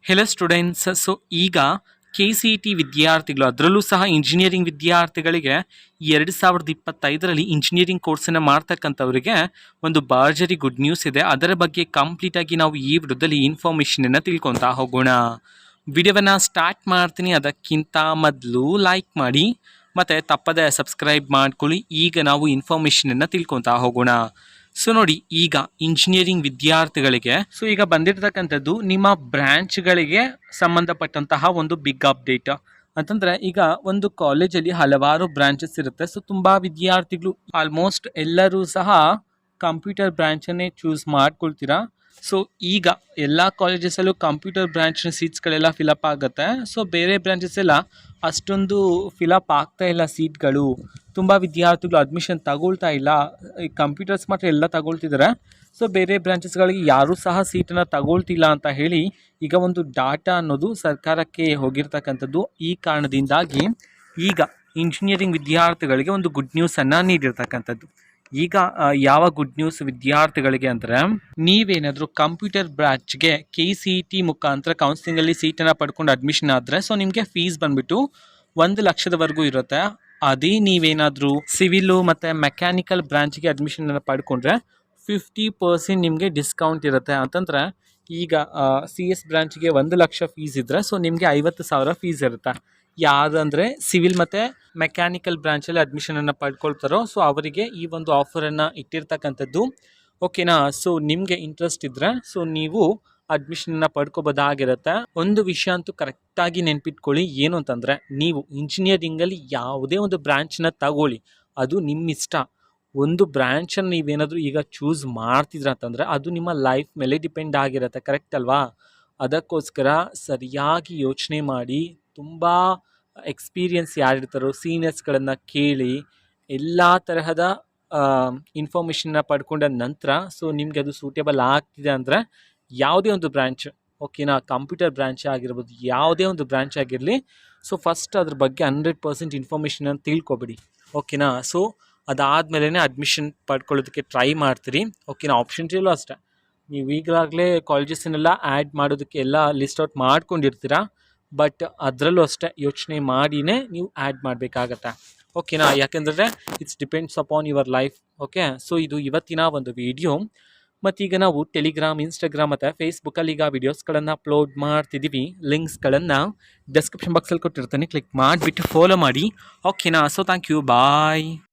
Hello students. So ಈಗ KCET ವಿದ್ಯಾರ್ಥಿಗಳು, ಅದರಲ್ಲೂ ಸಹ ಇಂಜಿನಿಯರಿಂಗ್ ವಿದ್ಯಾರ್ಥಿಗಳಿಗೆ 2025ರಲ್ಲಿ ಇಂಜಿನಿಯರಿಂಗ್ ಕೋರ್ಸನ್ನು ಮಾಡ್ತಕ್ಕಂಥವರಿಗೆ ಒಂದು ಭರ್ಜರಿ ಗುಡ್ ನ್ಯೂಸ್ ಇದೆ. ಅದರ ಬಗ್ಗೆ ಕಂಪ್ಲೀಟಾಗಿ ನಾವು ಈ ವಿಡಿಯೋದಲ್ಲಿ ಇನ್ಫಾರ್ಮೇಷನನ್ನು ತಿಳ್ಕೊತಾ ಹೋಗೋಣ. ವಿಡಿಯೋವನ್ನು ಸ್ಟಾರ್ಟ್ ಮಾಡ್ತೀನಿ. ಅದಕ್ಕಿಂತ ಮೊದಲು ಲೈಕ್ ಮಾಡಿ ಮತ್ತು ತಪ್ಪದೆ ಸಬ್ಸ್ಕ್ರೈಬ್ ಮಾಡ್ಕೊಳ್ಳಿ. ಈಗ ನಾವು ಇನ್ಫಾರ್ಮೇಷನನ್ನು ತಿಳ್ಕೊತಾ ಹೋಗೋಣ. ಸೊ ನೋಡಿ, ಈಗ ಇಂಜಿನಿಯರಿಂಗ್ ವಿದ್ಯಾರ್ಥಿಗಳಿಗೆ ಈಗ ಬಂದಿರತಕ್ಕಂಥದ್ದು ನಿಮ್ಮ ಬ್ರಾಂಚ್ಗಳಿಗೆ ಸಂಬಂಧಪಟ್ಟಂತಹ ಒಂದು ಬಿಗ್ ಅಪ್ಡೇಟ್. ಅಂತಂದ್ರೆ ಈಗ ಒಂದು ಕಾಲೇಜಲ್ಲಿ ಹಲವಾರು ಬ್ರಾಂಚಸ್ ಇರುತ್ತೆ. ಸೊ ತುಂಬಾ ವಿದ್ಯಾರ್ಥಿಗಳು ಆಲ್ಮೋಸ್ಟ್ ಎಲ್ಲರೂ ಸಹ ಕಂಪ್ಯೂಟರ್ ಬ್ರಾಂಚನ್ನೇ ಚೂಸ್ ಮಾಡ್ಕೊಳ್ತೀರಾ. ಸೊ ಈಗ ಎಲ್ಲ ಕಾಲೇಜಸಲ್ಲೂ ಕಂಪ್ಯೂಟರ್ ಬ್ರಾಂಚ್ನ ಸೀಟ್ಸ್ಗಳೆಲ್ಲ ಫಿಲಪ್ ಆಗುತ್ತೆ. ಸೊ ಬೇರೆ ಬ್ರಾಂಚಸ್ ಎಲ್ಲ ಅಷ್ಟೊಂದು ಫಿಲಪ್ ಆಗ್ತಾ ಇಲ್ಲ ಸೀಟ್ಗಳು. ತುಂಬ ವಿದ್ಯಾರ್ಥಿಗಳು ಅಡ್ಮಿಷನ್ ತಗೊಳ್ತಾ ಇಲ್ಲ. ಈ ಕಂಪ್ಯೂಟರ್ಸ್ ಮಾತ್ರ ಎಲ್ಲ ತಗೊಳ್ತಿದ್ದಾರೆ. ಸೊ ಬೇರೆ ಬ್ರಾಂಚಸ್ಗಳಿಗೆ ಯಾರೂ ಸಹ ಸೀಟನ್ನು ತಗೊಳ್ತಿಲ್ಲ ಅಂತ ಹೇಳಿ ಈಗ ಒಂದು ಡಾಟಾ ಅನ್ನೋದು ಸರ್ಕಾರಕ್ಕೆ ಹೋಗಿರ್ತಕ್ಕಂಥದ್ದು. ಈ ಕಾರಣದಿಂದಾಗಿ ಈಗ ಇಂಜಿನಿಯರಿಂಗ್ ವಿದ್ಯಾರ್ಥಿಗಳಿಗೆ ಒಂದು ಗುಡ್ ನ್ಯೂಸನ್ನು ನೀಡಿರ್ತಕ್ಕಂಥದ್ದು. ಈಗ ಯಾವ ಗುಡ್ ನ್ಯೂಸ್ ವಿದ್ಯಾರ್ಥಿಗಳಿಗೆ ಅಂದರೆ, ನೀವೇನಾದರೂ ಕಂಪ್ಯೂಟರ್ ಬ್ರಾಂಚ್ಗೆ KCET ಮುಖಾಂತರ ಕೌನ್ಸಿಲಿಂಗಲ್ಲಿ ಸೀಟನ್ನು ಪಡ್ಕೊಂಡು ಅಡ್ಮಿಷನ್ ಆದರೆ ಸೊ ನಿಮಗೆ ಫೀಸ್ ಬಂದುಬಿಟ್ಟು 1 ಲಕ್ಷದವರೆಗೂ ಇರುತ್ತೆ. ಅದೇ ನೀವೇನಾದರೂ ಸಿವಿಲು ಮತ್ತು ಮೆಕ್ಯಾನಿಕಲ್ ಬ್ರಾಂಚ್ಗೆ ಅಡ್ಮಿಷನನ್ನು ಪಡ್ಕೊಂಡ್ರೆ 50% ನಿಮಗೆ ಡಿಸ್ಕೌಂಟ್ ಇರುತ್ತೆ. ಅಂತಂದರೆ ಈಗ CS ಬ್ರಾಂಚ್ಗೆ 1 ಲಕ್ಷ ಫೀಸ್ ಇದ್ದರೆ ಸೊ ನಿಮಗೆ 50,000 ಫೀಸ್ ಇರುತ್ತೆ. ಯಾರಂದರೆ ಸಿವಿಲ್ ಮತ್ತು ಮೆಕ್ಯಾನಿಕಲ್ ಬ್ರಾಂಚಲ್ಲಿ ಅಡ್ಮಿಷನನ್ನು ಪಡ್ಕೊಳ್ತಾರೋ ಸೊ ಅವರಿಗೆ ಈ ಒಂದು ಆಫರನ್ನು ಇಟ್ಟಿರ್ತಕ್ಕಂಥದ್ದು. ಓಕೆನಾ? ಸೊ ನಿಮಗೆ ಇಂಟ್ರೆಸ್ಟ್ ಇದ್ದರೆ ಸೊ ನೀವು ಅಡ್ಮಿಷನನ್ನು ಪಡ್ಕೋಬೋದಾಗಿರುತ್ತೆ. ಒಂದು ವಿಷಯ ಅಂತೂ ಕರೆಕ್ಟಾಗಿ ನೆನ್ಪಿಟ್ಕೊಳ್ಳಿ, ಏನು ಅಂತಂದರೆ ನೀವು ಇಂಜಿನಿಯರಿಂಗಲ್ಲಿ ಯಾವುದೇ ಒಂದು ಬ್ರಾಂಚನ್ನ ತಗೊಳ್ಳಿ, ಅದು ನಿಮ್ಮ ಇಷ್ಟ. ಒಂದು ಬ್ರಾಂಚನ್ನು ನೀವೇನಾದರೂ ಈಗ ಚೂಸ್ ಮಾಡ್ತಿದ್ರ ಅಂತಂದರೆ ಅದು ನಿಮ್ಮ ಲೈಫ್ ಮೇಲೆ ಡಿಪೆಂಡ್ ಆಗಿರುತ್ತೆ. ಕರೆಕ್ಟ್ ಅಲ್ವಾ? ಅದಕ್ಕೋಸ್ಕರ ಸರಿಯಾಗಿ ಯೋಚನೆ ಮಾಡಿ, ತುಂಬ ಎಕ್ಸ್ಪೀರಿಯನ್ಸ್ ಯಾರಿರ್ತಾರೋ ಸೀನಿಯರ್ಸ್ಗಳನ್ನು ಕೇಳಿ, ಎಲ್ಲ ತರಹದ ಇನ್ಫಾರ್ಮೇಷನ್ನ ಪಡ್ಕೊಂಡ ನಂತರ ಸೊ ನಿಮಗೆ ಅದು ಸೂಟೇಬಲ್ ಆಗ್ತಿದೆ ಅಂದರೆ ಯಾವುದೇ ಒಂದು ಬ್ರಾಂಚ್, ಓಕೆನಾ, ಕಂಪ್ಯೂಟರ್ ಬ್ರಾಂಚ್ ಆಗಿರ್ಬೋದು, ಯಾವುದೇ ಒಂದು ಬ್ರಾಂಚ್ ಆಗಿರಲಿ, ಸೊ ಫಸ್ಟ್ ಅದ್ರ ಬಗ್ಗೆ 100% ಇನ್ಫಾರ್ಮೇಷನನ್ನು ತಿಳ್ಕೊಬಿಡಿ. ಓಕೆನಾ? ಸೊ ಅದಾದಮೇಲೆ ಅಡ್ಮಿಷನ್ ಪಡ್ಕೊಳ್ಳೋದಕ್ಕೆ ಟ್ರೈ ಮಾಡ್ತೀರಿ. ಓಕೆನಾ? ಆಪ್ಷನ್ಸಲ್ಲೂ ಅಷ್ಟೇ, ನೀವು ಈಗಾಗಲೇ ಕಾಲೇಜಸ್ಸನ್ನೆಲ್ಲ ಆ್ಯಡ್ ಮಾಡೋದಕ್ಕೆ ಎಲ್ಲ ಲಿಸ್ಟ್ ಔಟ್ ಮಾಡ್ಕೊಂಡಿರ್ತೀರ. ಬಟ್ ಅದರಲ್ಲೂ ಅಷ್ಟೇ ಯೋಚನೆ ಮಾಡಿನೇ ನೀವು ಆ್ಯಡ್ ಮಾಡಬೇಕಾಗತ್ತೆ. ಓಕೆನಾ? ಯಾಕೆಂದರೆ it's depends upon your life. Okay? So ಇದು ಇವತ್ತಿನ ಒಂದು ವಿಡಿಯೋ. ಮತ್ತೀಗ ನಾವು ಟೆಲಿಗ್ರಾಮ್, ಇನ್ಸ್ಟಾಗ್ರಾಮ್ ಮತ್ತು ಫೇಸ್ಬುಕ್ಕಲ್ಲಿ ಈಗ ವೀಡಿಯೋಸ್ಗಳನ್ನು ಅಪ್ಲೋಡ್ ಮಾಡ್ತಿದ್ದೀವಿ. ಲಿಂಕ್ಸ್ಗಳನ್ನು ಡಿಸ್ಕ್ರಿಪ್ಷನ್ ಬಾಕ್ಸಲ್ಲಿ ಕೊಟ್ಟಿರ್ತೀನಿ, ಕ್ಲಿಕ್ ಮಾಡಿಬಿಟ್ಟು ಫಾಲೋ ಮಾಡಿ. ಓಕೆನಾ? So thank you, bye.